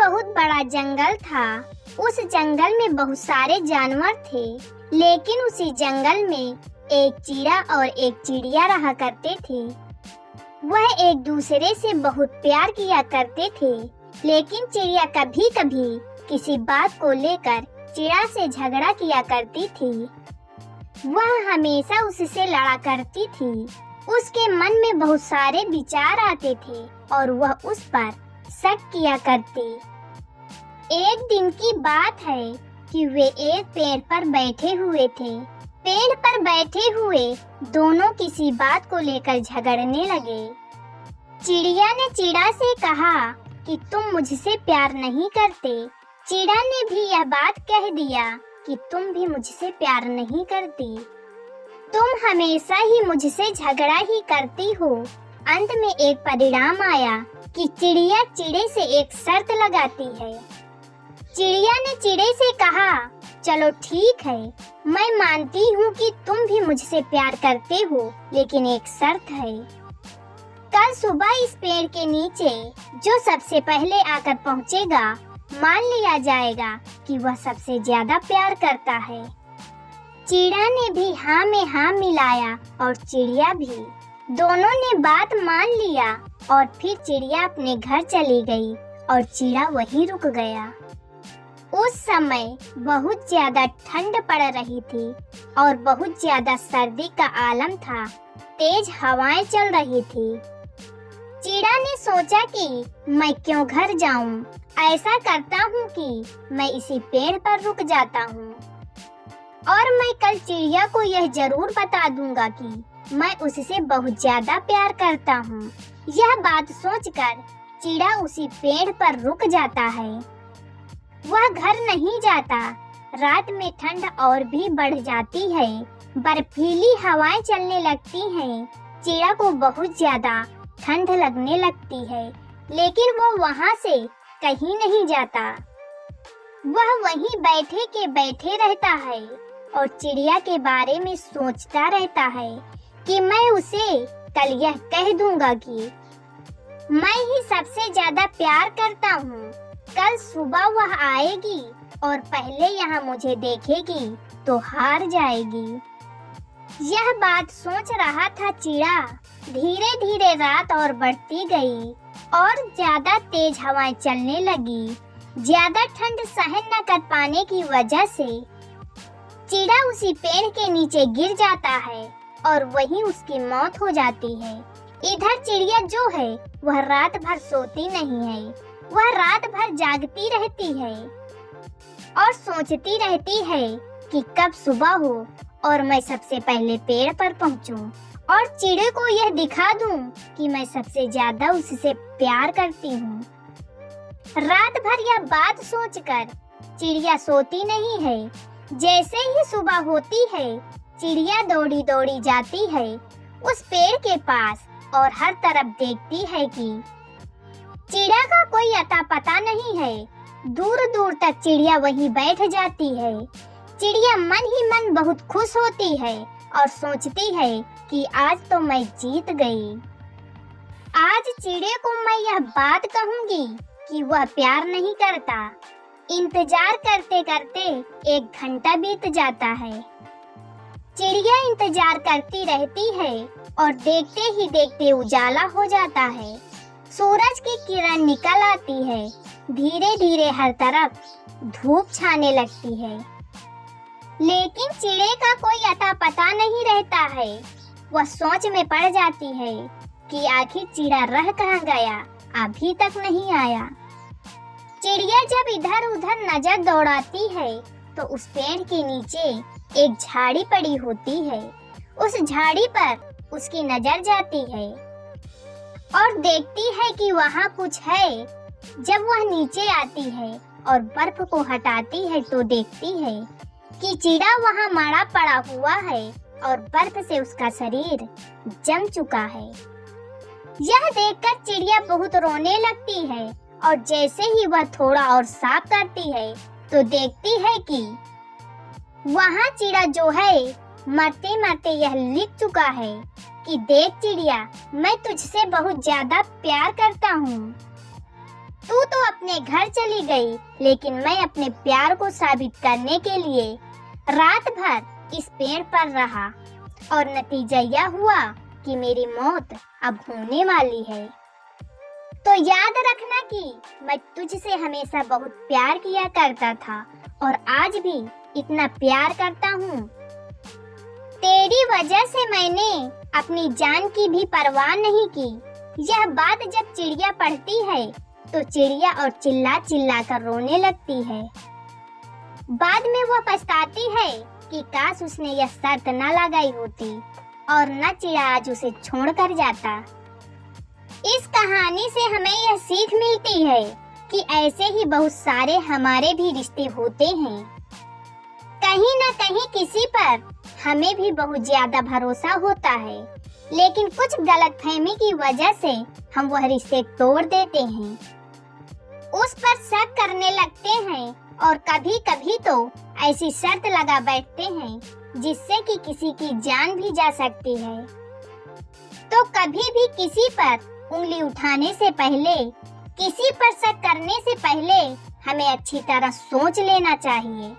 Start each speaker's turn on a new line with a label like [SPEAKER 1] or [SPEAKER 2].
[SPEAKER 1] बहुत बड़ा जंगल था। उस जंगल में बहुत सारे जानवर थे, लेकिन उसी जंगल में एक चिड़ा और एक चिड़िया रहा करते थे। वह एक दूसरे से बहुत प्यार किया करते थे, लेकिन चिड़िया कभी कभी किसी बात को लेकर चिड़ा से झगड़ा किया करती थी। वह हमेशा उससे लड़ा करती थी। उसके मन में बहुत सारे विचार आते थे और वह उस पर शक किया करती। एक दिन की बात है कि वे एक पेड़ पर बैठे हुए थे। पेड़ पर बैठे हुए दोनों किसी बात को लेकर झगड़ने लगे। चिड़िया ने चिड़ा से कहा कि तुम मुझसे प्यार नहीं करते। चिड़ा ने भी यह बात कह दिया कि तुम भी मुझसे प्यार नहीं करती। तुम हमेशा ही मुझसे झगड़ा ही करती हो। अंत में एक परिणाम आया कि चिड़िया चिड़े से एक शर्त लगाती है। चिड़िया ने चिड़े से कहा, चलो ठीक है, मैं मानती हूँ कि तुम भी मुझसे प्यार करते हो, लेकिन एक शर्त है। कल सुबह इस पेड़ के नीचे जो सबसे पहले आकर पहुँचेगा, मान लिया जाएगा कि वह सबसे ज्यादा प्यार करता है। चिड़ा ने भी हाँ में हाँ मिलाया और चिड़िया भी। दोनों ने बात मान लिया और फिर चिड़िया अपने घर चली गई और चिड़ा वहीं रुक गया। उस समय बहुत ज्यादा ठंड पड़ रही थी और बहुत ज्यादा सर्दी का आलम था। तेज हवाएं चल रही थी। चिड़ा ने सोचा कि मैं क्यों घर जाऊं, ऐसा करता हूँ कि मैं इसी पेड़ पर रुक जाता हूँ और मैं कल चिड़िया को यह जरूर बता दूंगा कि मैं उससे बहुत ज्यादा प्यार करता हूँ। यह बात सोचकर चिड़ा उसी पेड़ पर रुक जाता है। वह घर नहीं जाता। रात में ठंड और भी बढ़ जाती है। बर्फीली हवाएं चलने लगती हैं। चिड़ा को बहुत ज्यादा ठंड लगने लगती है, लेकिन वो वहाँ से कहीं नहीं जाता। वह वहीं बैठे के बैठे रहता है और चिड़िया के बारे में सोचता रहता है कि मैं उसे कल यह कह दूंगा कि मैं ही सबसे ज्यादा प्यार करता हूँ। कल सुबह वह आएगी और पहले यहाँ मुझे देखेगी तो हार जाएगी। यह बात सोच रहा था चिड़ा। धीरे धीरे रात और बढ़ती गई और ज्यादा तेज हवाएं चलने लगी। ज्यादा ठंड सहन न कर पाने की वजह से चिड़ा उसी पेड़ के नीचे गिर जाता है और वहीं उसकी मौत हो जाती है। इधर चिड़िया जो है वह रात भर सोती नहीं है। वह रात भर जागती रहती है और सोचती रहती है कि कब सुबह हो और मैं सबसे पहले पेड़ पर पहुंचूं और चिड़े को यह दिखा दूं कि मैं सबसे ज्यादा उससे प्यार करती हूँ। रात भर यह बात सोचकर चिड़िया सोती नहीं है। जैसे ही सुबह होती है, चिड़िया दौड़ी दौड़ी जाती है उस पेड़ के पास और हर तरफ देखती है कि चिड़ा का कोई अता पता नहीं है। दूर दूर तक चिड़िया वहीं बैठ जाती है। चिड़िया मन ही मन बहुत खुश होती है और सोचती है कि आज तो मैं जीत गई। आज चिड़े को मैं यह बात कहूंगी कि वह प्यार नहीं करता। इंतजार करते करते 1 घंटा बीत जाता है। चिड़िया इंतजार करती रहती है और देखते ही देखते उजाला हो जाता है। सूरज की किरण निकल आती है। धीरे धीरे हर तरफ धूप छाने लगती है, लेकिन चिड़े का कोई अता पता नहीं रहता है। वह सोच में पड़ जाती है कि आखिर चिड़ा रह कहाँ गया, अभी तक नहीं आया। चिड़िया जब इधर उधर नजर दौड़ाती है तो उस पेड़ के नीचे एक झाड़ी पड़ी होती है। उस झाड़ी पर उसकी नजर जाती है और देखती है कि वहाँ कुछ है। जब वह नीचे आती है और बर्फ को हटाती है तो देखती है कि चिड़ा वहाँ मरा पड़ा हुआ है और बर्फ से उसका शरीर जम चुका है। यह देखकर चिड़िया बहुत रोने लगती है और जैसे ही वह थोड़ा और साफ करती है तो देखती है कि वहाँ चिड़ा जो है मरते मरते यह लिख चुका है कि देख चिड़िया, मैं तुझसे बहुत ज्यादा प्यार करता हूँ। तू तो अपने अपने घर चली गई, लेकिन मैं अपने प्यार को साबित करने के लिए रात भर इस पेड़ पर रहा और नतीजा यह हुआ कि मेरी मौत अब होने वाली है। तो याद रखना कि मैं तुझसे हमेशा बहुत प्यार किया करता था और आज भी इतना प्यार करता हूँ। तेरी वजह से मैंने अपनी जान की भी परवाह नहीं की। यह बात जब चिड़िया पढ़ती है तो चिड़िया और चिल्ला चिल्ला कर रोने लगती है। बाद में वह पछताती है कि काश उसने यह शर्त न लगाई होती और न चिड़ा आज उसे छोड़ कर जाता। इस कहानी से हमें यह सीख मिलती है कि ऐसे ही बहुत सारे हमारे भी रिश्ते होते हैं। कहीं न कहीं किसी पर हमें भी बहुत ज्यादा भरोसा होता है, लेकिन कुछ गलतफहमी की वजह से हम वह रिश्ते तोड़ देते हैं, उस पर शक करने लगते हैं और कभी कभी तो ऐसी शर्त लगा बैठते हैं जिससे कि किसी की जान भी जा सकती है। तो कभी भी किसी पर उंगली उठाने से पहले, किसी पर शक करने से पहले हमें अच्छी तरह सोच लेना चाहिए।